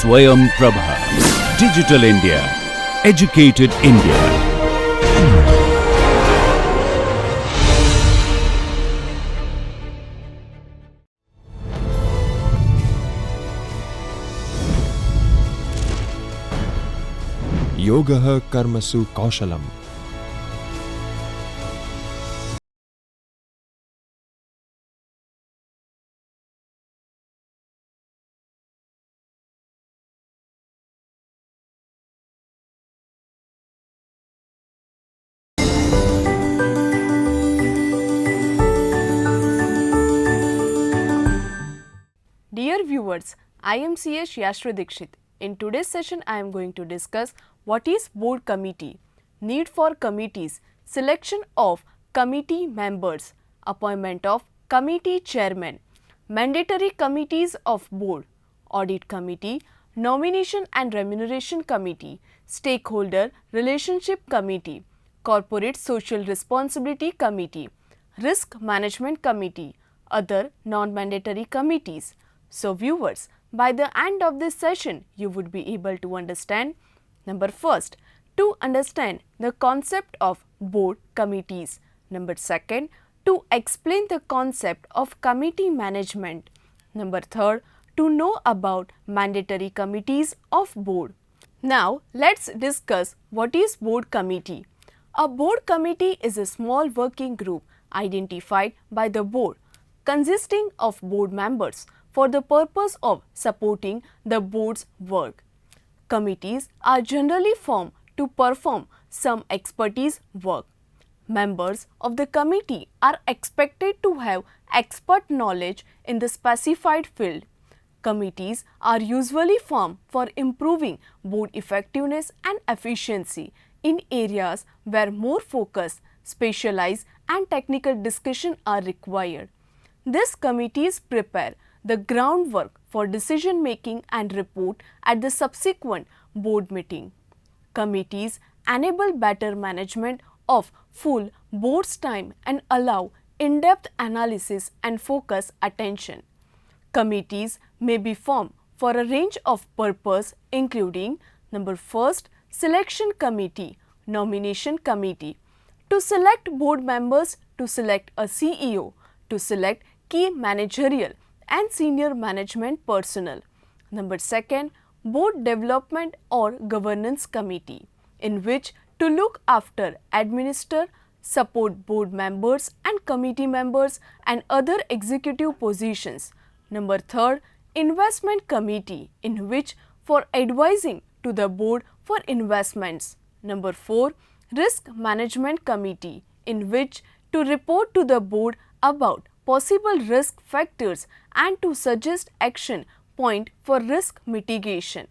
Swayam Prabha. Digital India. Educated India. Yogah karmasu kaushalam. Dear viewers, I am Dr.Yashree Dixit. In today's session, I am going to discuss what is board committee, need for committees, selection of committee members, appointment of committee chairman, mandatory committees of board, audit committee, nomination and remuneration committee, stakeholder relationship committee, corporate social responsibility committee, risk management committee, other non-mandatory committees. So viewers, by the end of this session, you would be able to understand number first, to understand the concept of board committees. Number second, to explain the concept of committee management. Number third, to know about mandatory committees of board. Now, let's discuss what is board committee. A board committee is a small working group identified by the board consisting of board members for the purpose of supporting the board's work. Committees are generally formed to perform some expertise work. Members of the committee are expected to have expert knowledge in the specified field. Committees are usually formed for improving board effectiveness and efficiency in areas where more focus, specialized and technical discussion are required. These committees prepare the groundwork for decision making and report at the subsequent board meeting. Committees enable better management of full board's time and allow in-depth analysis and focus attention. Committees may be formed for a range of purpose including number first, selection committee, nomination committee, to select board members, to select a CEO, to select key managerial and senior management personnel. Number second, board development or governance committee, in which to look after, administer, support board members and committee members and other executive positions. Number third, investment committee, in which for advising to the board for investments. Number four, risk management committee, in which to report to the board about possible risk factors and to suggest action point for risk mitigation.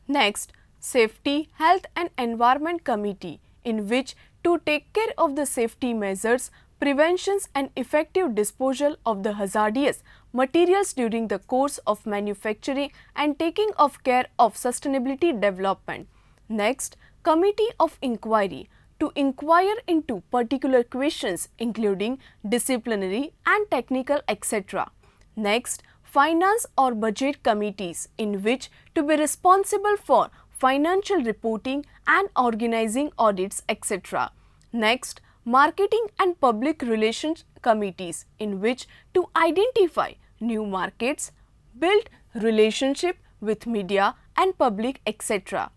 Next, safety, health and environment committee, in which to take care of the safety measures, preventions and effective disposal of the hazardous materials during the course of manufacturing and taking of care of sustainability development. Next, committee of inquiry, to inquire into particular questions including disciplinary and technical etc. Next, finance or budget committees, in which to be responsible for financial reporting and organizing audits etc. Next, marketing and public relations committees, in which to identify new markets, build relationship with media and public etc.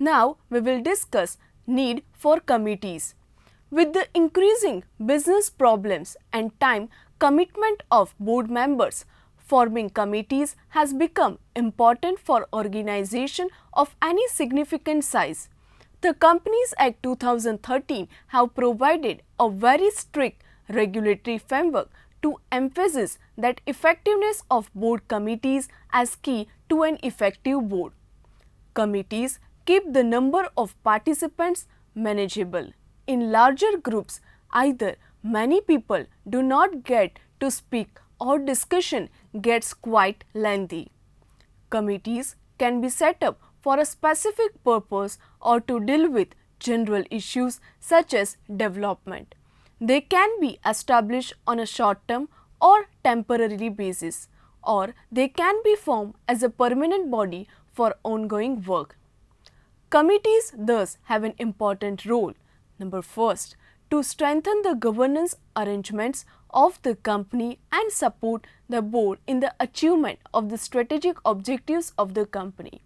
Now, we will discuss need for committees. With the increasing business problems and time commitment of board members, forming committees has become important for organization of any significant size. The Companies Act 2013 have provided a very strict regulatory framework to emphasize that effectiveness of board committees as key to an effective board. Committees keep the number of participants manageable. In larger groups, either many people do not get to speak or discussion gets quite lengthy. Committees can be set up for a specific purpose or to deal with general issues such as development. They can be established on a short-term or temporary basis or they can be formed as a permanent body for ongoing work. Committees thus have an important role. Number first, to strengthen the governance arrangements of the company and support the board in the achievement of the strategic objectives of the company.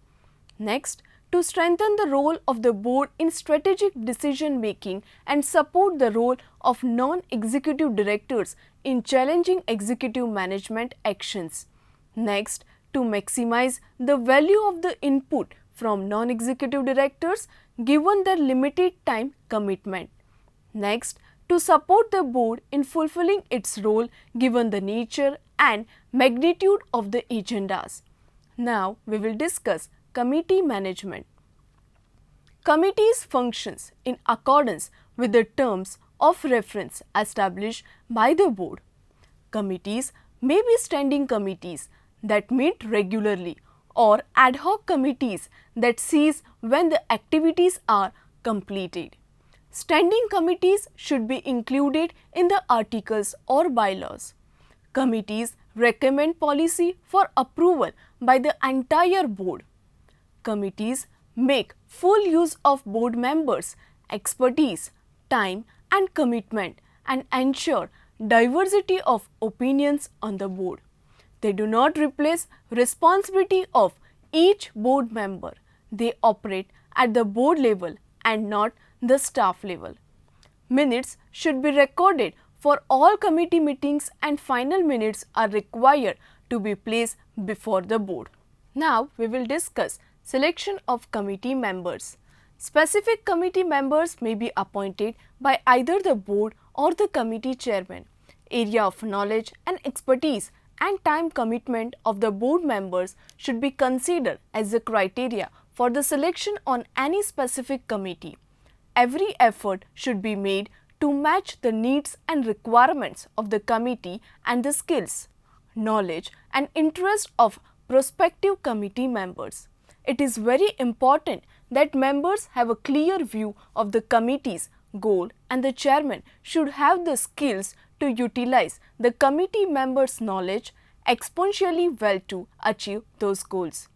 Next, to strengthen the role of the board in strategic decision making and support the role of non-executive directors in challenging executive management actions. Next, to maximize the value of the input from non-executive directors given their limited time commitment. Next, to support the board in fulfilling its role given the nature and magnitude of the agendas. Now, we will discuss committee management. Committees functions in accordance with the terms of reference established by the board. Committees may be standing committees that meet regularly or ad hoc committees that cease when the activities are completed. Standing committees should be included in the articles or bylaws. Committees recommend policy for approval by the entire board. Committees make full use of board members' expertise, time and commitment and ensure diversity of opinions on the board. They do not replace responsibility of each board member. They operate at the board level and not the staff level. Minutes should be recorded for all committee meetings and final minutes are required to be placed before the board. Now we will discuss selection of committee members. Specific committee members may be appointed by either the board or the committee chairman. Area of knowledge and expertise and time commitment of the board members should be considered as a criteria for the selection on any specific committee. Every effort should be made to match the needs and requirements of the committee and the skills, knowledge and interest of prospective committee members. It is very important that members have a clear view of the committee's goal and the chairman should have the skills to utilize the committee members' knowledge exponentially well to achieve those goals.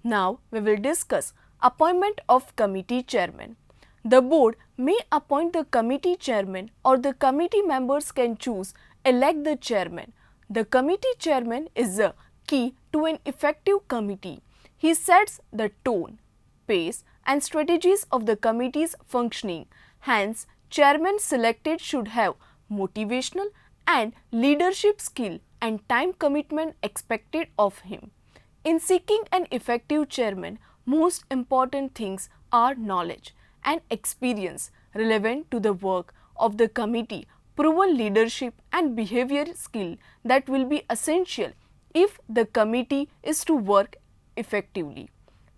Now we will discuss appointment of committee chairman. The board may appoint the committee chairman or the committee members can choose elect the chairman. The committee chairman is the key to an effective committee. He sets the tone, pace and strategies of the committee's functioning. Hence, chairman selected should have motivational and leadership skill and time commitment expected of him. In seeking an effective chairman, most important things are knowledge and experience relevant to the work of the committee, proven leadership and behavior skill that will be essential if the committee is to work effectively.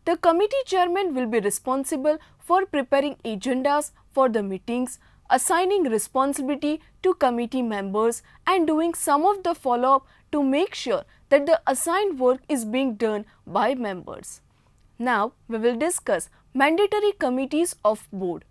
The committee chairman will be responsible for preparing agendas for the meetings, assigning responsibility to committee members and doing some of the follow-up to make sure that the assigned work is being done by members. Now we will discuss mandatory committees of board.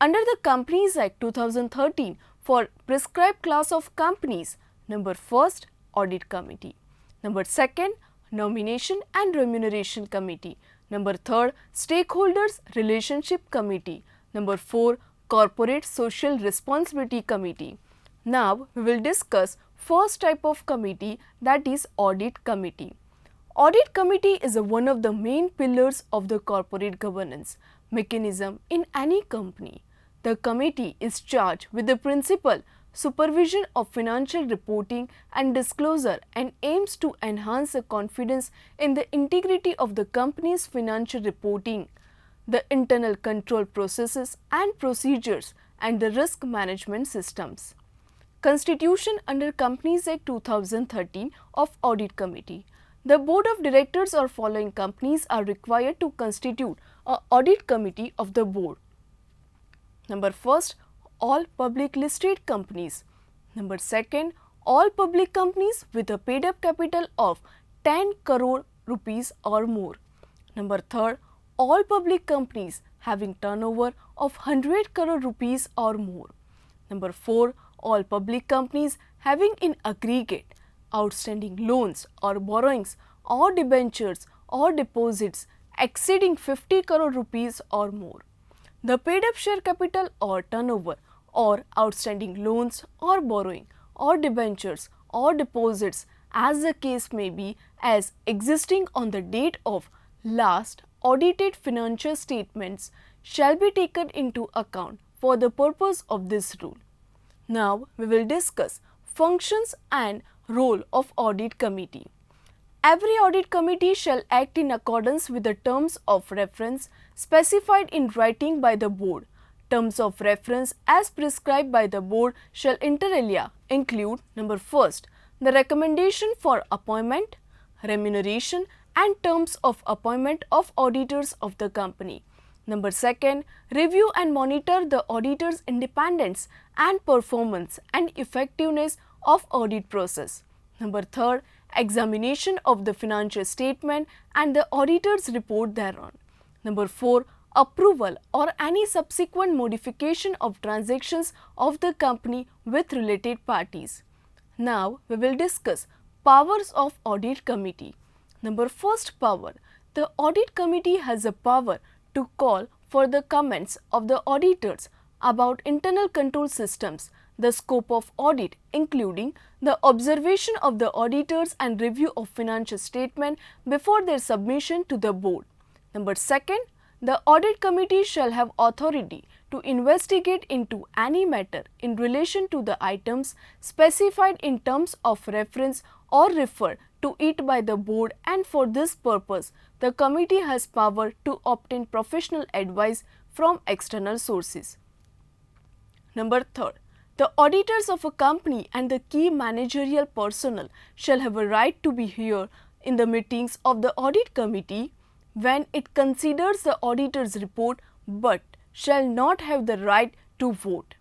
Under the Companies Act 2013 for prescribed class of companies, number first, Audit Committee. Number second, Nomination and Remuneration Committee. Number third, Stakeholders Relationship Committee. Number four, Corporate Social Responsibility Committee. Now we will discuss first type of committee, that is Audit Committee. Audit Committee is one of the main pillars of the corporate governance mechanism in any company. The committee is charged with the principal supervision of financial reporting and disclosure and aims to enhance the confidence in the integrity of the company's financial reporting, the internal control processes and procedures and the risk management systems. Constitution under Companies Act 2013 of Audit Committee. The Board of Directors or following companies are required to constitute an audit committee of the board. Number first, all public listed companies. Number second, all public companies with a paid up capital of 10 crore rupees or more. Number third, all public companies having turnover of 100 crore rupees or more. Number four, all public companies having in aggregate outstanding loans or borrowings or debentures or deposits exceeding 50 crore rupees or more. The paid up share capital or turnover or outstanding loans or borrowing or debentures or deposits as the case may be as existing on the date of last audited financial statements shall be taken into account for the purpose of this rule. Now we will discuss functions and role of audit committee. Every audit committee shall act in accordance with the terms of reference specified in writing by the board. Terms of reference as prescribed by the board shall inter alia include number first, the recommendation for appointment, remuneration and terms of appointment of auditors of the company. Number second, review and monitor the auditor's independence and performance and effectiveness of audit process. Number third, examination of the financial statement and the auditor's report thereon. Number four, approval or any subsequent modification of transactions of the company with related parties. Now we will discuss powers of audit committee. Number first power, the audit committee has a power to call for the comments of the auditors about internal control systems, the scope of audit including the observation of the auditors and review of financial statement before their submission to the board. Number second, the audit committee shall have authority to investigate into any matter in relation to the items specified in terms of reference or referred to it by the board, and for this purpose the committee has power to obtain professional advice from external sources. Number third, the auditors of a company and the key managerial personnel shall have a right to be heard in the meetings of the audit committee when it considers the auditor's report but shall not have the right to vote.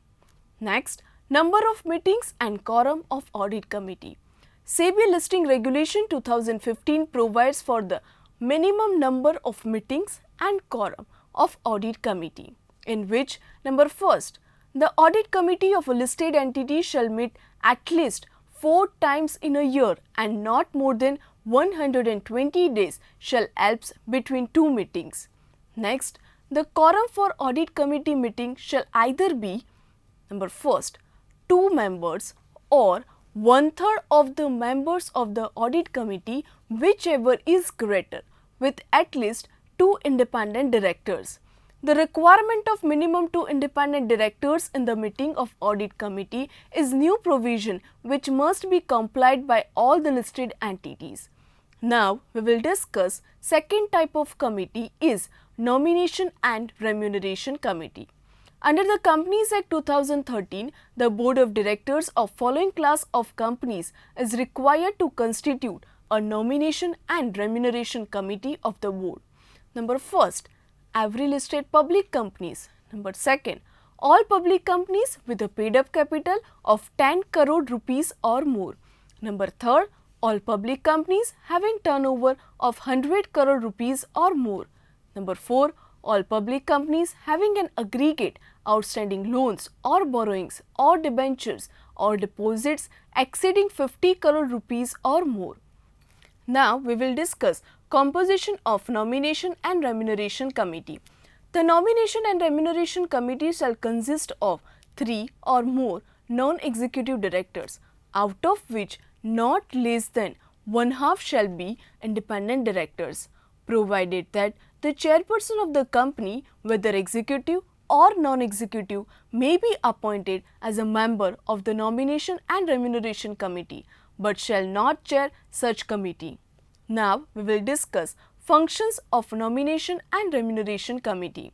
Next, number of meetings and quorum of audit committee. SEBI listing regulation 2015 provides for the minimum number of meetings and quorum of audit committee, in which number first, the audit committee of a listed entity shall meet at least 4 times in a year and not more than 120 days shall elapse between 2 meetings. Next, the quorum for audit committee meeting shall either be number first, 2 members or 1/3 of the members of the audit committee, whichever is greater, with at least 2 independent directors. The requirement of minimum 2 independent directors in the meeting of audit committee is new provision which must be complied by all the listed entities. Now we will discuss second type of committee is nomination and remuneration committee. Under the Companies Act 2013, the board of directors of following class of companies is required to constitute a nomination and remuneration committee of the board. Number first, every listed public companies. Number second, all public companies with a paid up capital of 10 crore rupees or more. Number third, all public companies having turnover of 100 crore rupees or more. Number 4, all public companies having an aggregate outstanding loans or borrowings or debentures or deposits exceeding 50 crore rupees or more. Now we will discuss composition of nomination and remuneration committee. The nomination and remuneration committee shall consist of 3 or more non-executive directors, out of which not less than 1/2 shall be independent directors, provided that the chairperson of the company, whether executive or non-executive, may be appointed as a member of the nomination and remuneration committee, but shall not chair such committee. Now we will discuss functions of nomination and remuneration committee.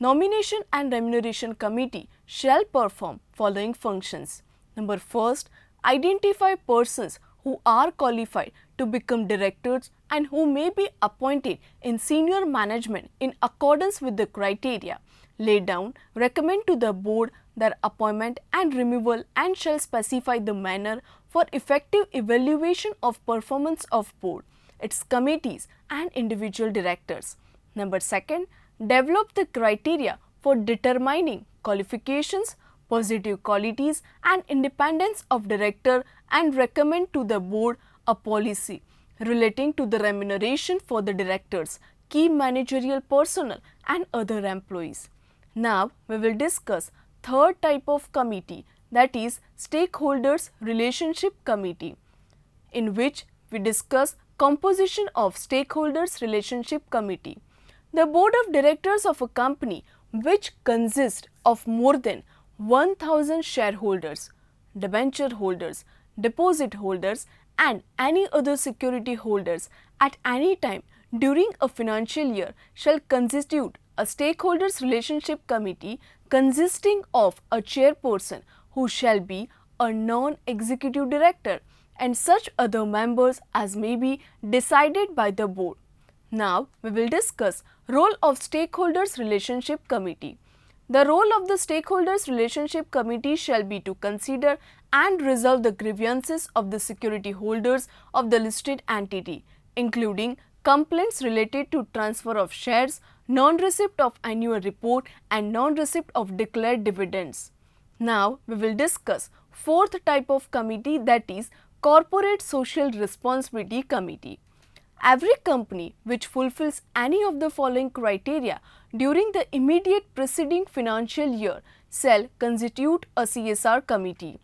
Nomination and remuneration committee shall perform following functions. Number first, identify persons who are qualified to become directors and who may be appointed in senior management in accordance with the criteria laid down, recommend to the board their appointment and removal, and shall specify the manner for effective evaluation of performance of board, its committees and individual directors. Number second, develop the criteria for determining qualifications, positive qualities and independence of director, and recommend to the board a policy relating to the remuneration for the directors, key managerial personnel and other employees. Now we will discuss third type of committee, that is Stakeholders Relationship Committee, in which we discuss composition of Stakeholders Relationship Committee. The board of directors of a company which consists of more than 1000 shareholders, debenture holders, deposit holders and any other security holders at any time during a financial year shall constitute a Stakeholders Relationship Committee consisting of a chairperson who shall be a non-executive director and such other members as may be decided by the board. Now we will discuss role of Stakeholders Relationship Committee. The role of the Stakeholders Relationship Committee shall be to consider and resolve the grievances of the security holders of the listed entity, including complaints related to transfer of shares, non-receipt of annual report and non-receipt of declared dividends. Now we will discuss fourth type of committee, that is Corporate Social Responsibility Committee. Every company which fulfills any of the following criteria during the immediate preceding financial year shall constitute a CSR committee.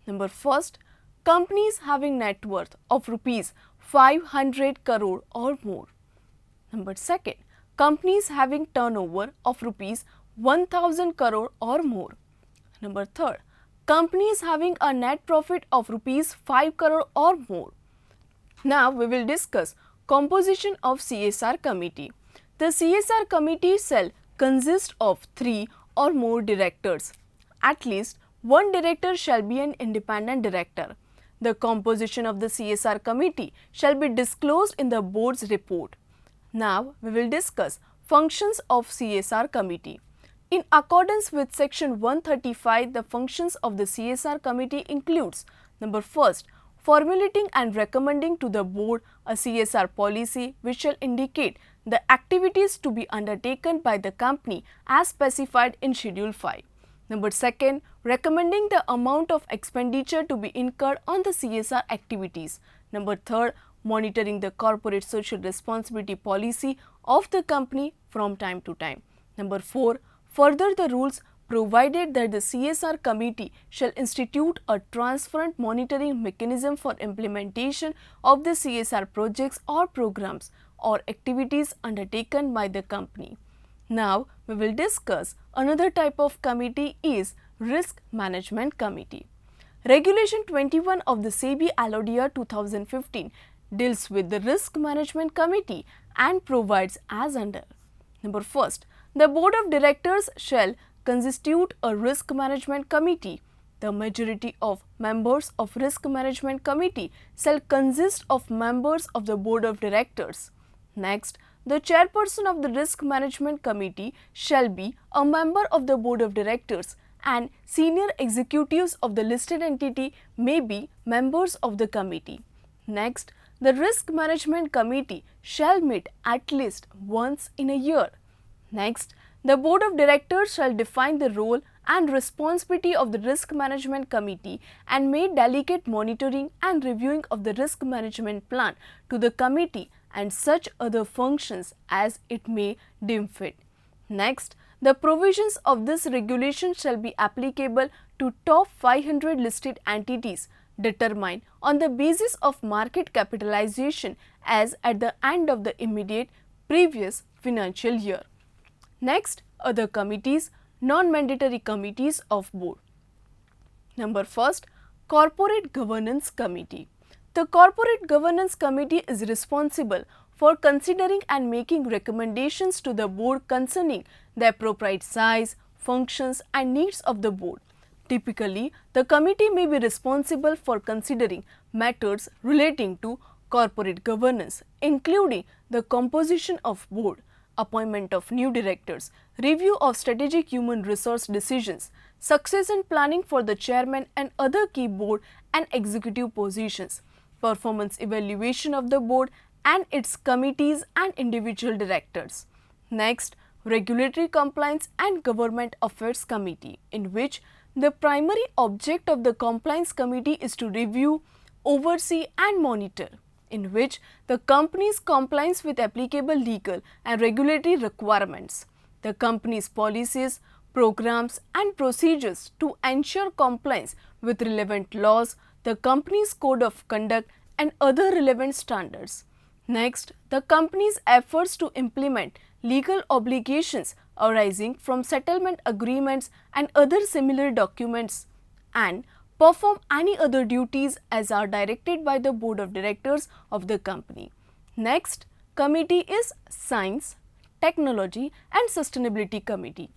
Number first, companies having net worth of rupees 500 crore or more. Number second, companies having turnover of rupees 1000 crore or more. Number third, companies having a net profit of rupees 5 crore or more. Now we will discuss composition of CSR committee. The CSR committee shall consist of 3 or more directors. At least one director shall be an independent director. The composition of the CSR committee shall be disclosed in the board's report. Now we will discuss functions of CSR committee. In accordance with section 135, the functions of the CSR committee includes: number first, formulating and recommending to the board a CSR policy which shall indicate the activities to be undertaken by the company as specified in Schedule 5. Number second, recommending the amount of expenditure to be incurred on the CSR activities. Number third, monitoring the corporate social responsibility policy of the company from time to time. Number four, further the rules provided that the CSR committee shall institute a transparent monitoring mechanism for implementation of the CSR projects or programs or activities undertaken by the company. Now we will discuss another type of committee is Risk Management Committee. Regulation 21 of the SEBI allowed year 2015 deals with the Risk Management Committee and provides as under. Number first, the Board of Directors shall constitute a Risk Management Committee. The majority of members of Risk Management Committee shall consist of members of the Board of Directors. Next, the chairperson of the Risk Management Committee shall be a member of the Board of Directors, and senior executives of the listed entity may be members of the committee. Next, the Risk Management Committee shall meet at least once in a year. Next, the Board of Directors shall define the role and responsibility of the Risk Management Committee and may delegate monitoring and reviewing of the risk management plan to the committee and such other functions as it may deem fit. Next, the provisions of this regulation shall be applicable to top 500 listed entities determined on the basis of market capitalization as at the end of the immediate previous financial year. Next, other committees, non-mandatory committees of board. Number first, Corporate Governance Committee. The Corporate Governance Committee is responsible for considering and making recommendations to the board concerning the appropriate size, functions and needs of the board. Typically, the committee may be responsible for considering matters relating to corporate governance, including the composition of board, appointment of new directors, review of strategic human resource decisions, succession planning for the chairman and other key board and executive positions, performance evaluation of the board and its committees and individual directors. Next, Regulatory Compliance and Government Affairs Committee, in which the primary object of the Compliance Committee is to review, oversee and monitor, in which the company's compliance with applicable legal and regulatory requirements, the company's policies, programs and procedures to ensure compliance with relevant laws, the company's code of conduct and other relevant standards. Next, the company's efforts to implement legal obligations arising from settlement agreements and other similar documents, and perform any other duties as are directed by the Board of Directors of the company. Next committee is Science, Technology and Sustainability Committee.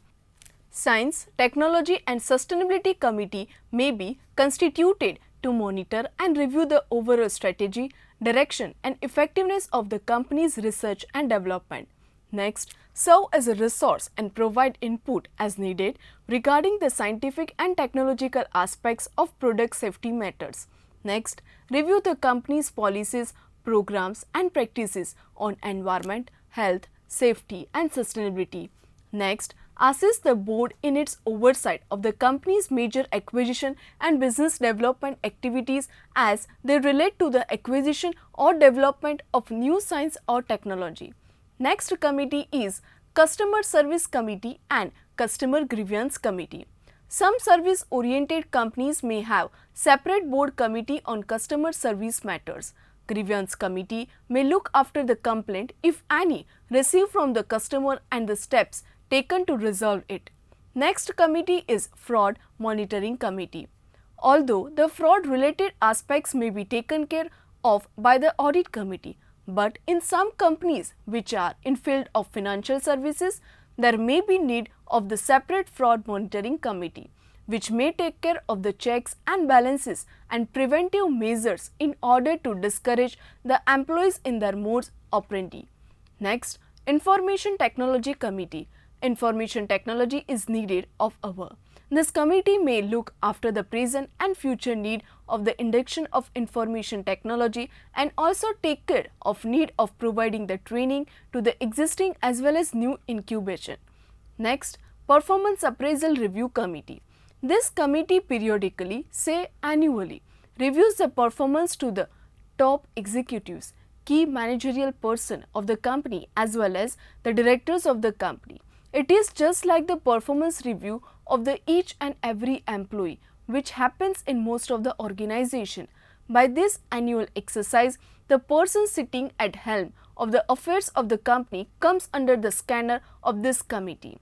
Science, Technology and Sustainability Committee may be constituted to monitor and review the overall strategy, direction and effectiveness of the company's research and development. Next, serve as a resource and provide input as needed regarding the scientific and technological aspects of product safety matters. Next, review the company's policies, programs and practices on environment, health, safety and sustainability. Next, assist the board in its oversight of the company's major acquisition and business development activities as they relate to the acquisition or development of new science or technology. Next committee is Customer Service Committee and Customer Grievance Committee. Some service-oriented companies may have separate board committee on customer service matters. Grievance committee may look after the complaint, if any, received from the customer and the steps taken to resolve it. Next committee is Fraud Monitoring Committee. Although the fraud-related aspects may be taken care of by the Audit Committee, but in some companies which are in field of financial services, there may be need of the separate Fraud Monitoring Committee, which may take care of the checks and balances and preventive measures in order to discourage the employees in their modus operandi. Next, Information Technology Committee. Information technology is needed of our. This committee may look after the present and future need of the induction of information technology and also take care of need of providing the training to the existing as well as new incubation. Next, Performance Appraisal Review Committee. This committee periodically, say annually, reviews the performance to the top executives, key managerial person of the company as well as the directors of the company. It is just like the performance review of the each and every employee, which happens in most of the organization. By this annual exercise, the person sitting at helm of the affairs of the company comes under the scanner of this committee.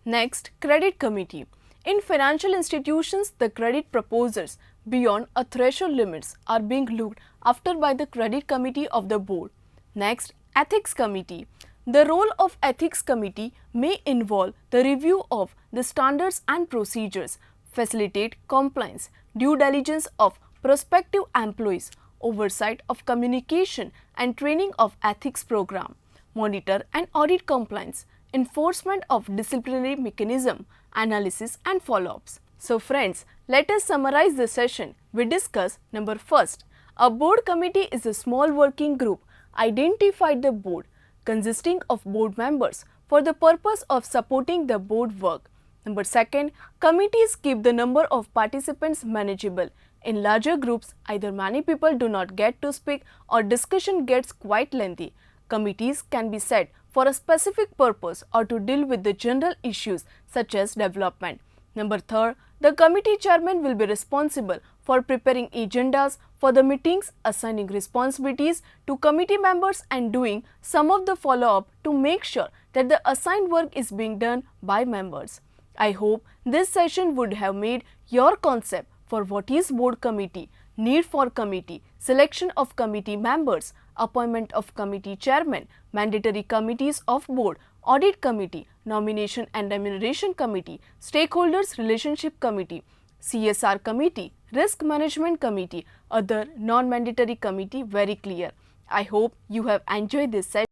Next, Credit Committee. In financial institutions, the credit proposals beyond a threshold limits are being looked after by the Credit Committee of the board. Next, Ethics Committee. The role of Ethics Committee may involve the review of the standards and procedures, facilitate compliance, due diligence of prospective employees, oversight of communication and training of ethics program, monitor and audit compliance, enforcement of disciplinary mechanism, analysis and follow-ups. So friends, let us summarize the session. We discuss number first, a board committee is a small working group identified the board consisting of board members for the purpose of supporting the board work. Number second, committees keep the number of participants manageable. In larger groups, either many people do not get to speak or discussion gets quite lengthy. Committees can be set for a specific purpose or to deal with the general issues such as development. Number third, the committee chairman will be responsible for preparing agendas for the meetings, assigning responsibilities to committee members and doing some of the follow-up to make sure that the assigned work is being done by members. I hope this session would have made your concept for what is board committee, need for committee, selection of committee members, appointment of committee chairman, mandatory committees of board, audit committee, nomination and remuneration committee, stakeholders relationship committee, CSR committee, risk management committee, other non-mandatory committee very clear. I hope you have enjoyed this session.